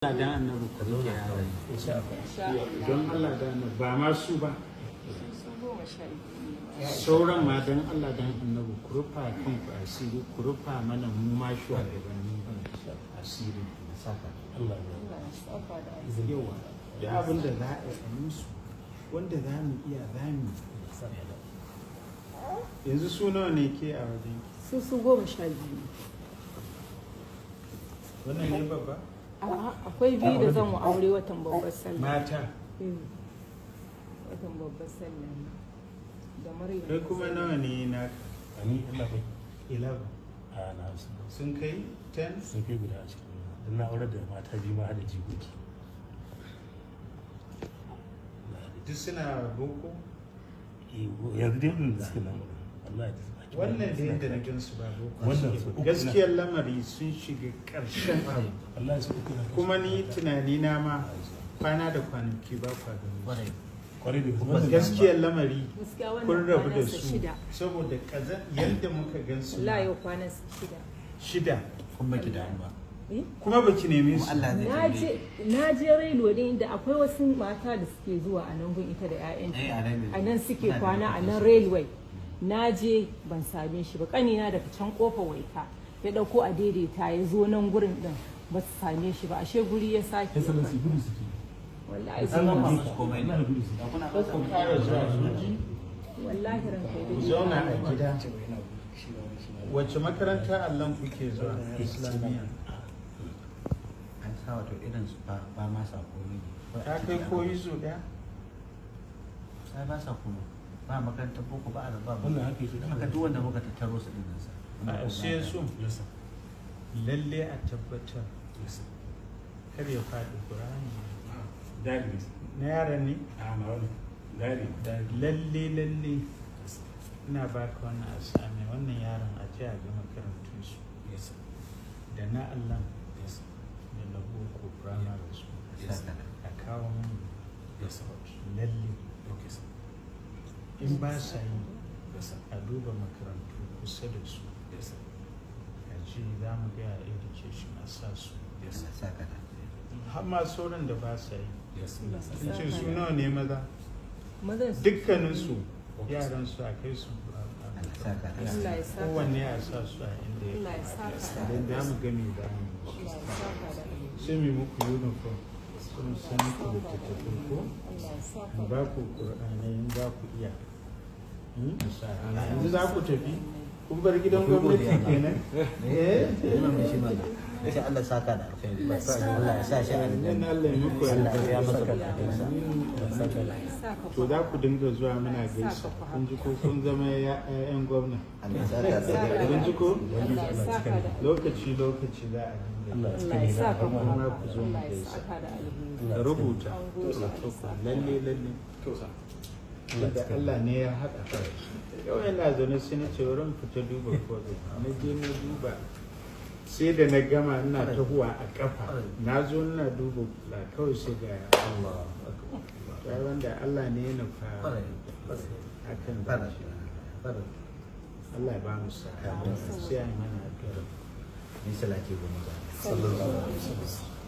Allah da annabi ku rike yaran don Allah da annabi ba ma su ba sauran ma don Allah dan annabi ku rufa kanku asiri ku rufa mana mu ma shugabanni asiri Allah ya yawa da abin da za a yi musu wanda za mu iya za mu yanzu su nawa ne ke a wajen su 12 wannan ne babba akwai biyu da zan aure watan babbar sallah mata watan babbar sallah da Maryam kai kuma nawa ne na ani 11 a na sun kai 10 sun fi guda a cikin don na aure da mata biyu ma da jikoki duk suna boko yanzu dai mun da suke nan wallahi wannan da yadda na gansu ba boko wannan gaskiyar lamari sun shiga ƙarshen abu wallahi su uku na kuma ni tunani na ma kwana da kwanaki ba kwa gani kwarai da kuma gaskiyar lamari gaskiya wannan kun rabu da kwanansa su shida. saboda kaza yadda muka gansu wallahi yau kwanan shida shida kun baki da ba kuma baki neme su Allah zai na je railo din da akwai wasu mata da suke zuwa a nan gun ita da 'ya'yanta a nan suke kwana a nan railway na je ban same shi ba kanina daga can kofa waika ya dauko a daidaita ya zo nan gurin din ba su same shi ba ashe guri ya sake excellency gudu suke wallahi sun sun ma ma su komai na gudu suke kun fara zuwa su wallahi ranka ku dai zauna a gida wacce makaranta allon kuke zuwa islamiyya an sa wato irin su ba ma sa komai ta kai koyi su ɗaya sai ba sa komai ba makarantar boko ba a ba wannan haka yake haka duk wanda muka tattaro su din sa a sai su yasa lalle a tabbatar kar ya faɗi ƙur'ani dari na yaran ne a na wani dari da lalle ina baka wannan asami wannan yaron a ji a ga makarantun su yasa da na Allah yasa da na boko primary su a kawo mun yasa lalle okay sir in ba sa yi yasa a duba makarantu kusa da su yasa a ji za mu ga education a sa su yasa saka da har ma sauran da ba sa yi yasa in ce su nawa ne maza mazan su dukkaninsu yaran su a kai su Allah saka da Allah ya saka kowanne a sa su a inda Allah ya ya saka don za mu gami da mu Allah ya saka da sai mu muku uniform sun san ku da tattafin ko Allah ya saka mu ba ku ƙur'anai in za ku iya yanzu za ku tafi kun bar gidan gwamnati kenan ina mai shi mana sai Allah saka da alkhairi Allah ya sa shi a in aljanna Allah ya muku Allah ya masa yarda. Allah ya saka to za ku dinga zuwa muna gaisa kun ji ko kun zama yan gwamna Allah ya saka da alkhairi kun ji ko Allah ya saka da lokaci za a dinga Allah ya saka kuma ku zo mu Allah ya gaisa saka da alheri da rubuta lalle da Allah ne ya haɗa yau yana zaune sai na ce wurin fita duba covid na je na duba sai da na gama ina tahuwa a kafa na zo ina duba la kawai sai ga Allah ya wanda Allah ne ya nufa akan da shi Allah ya ba mu sa'a sai a yi mana addu'a ni salati goma sallallahu alaihi wasallam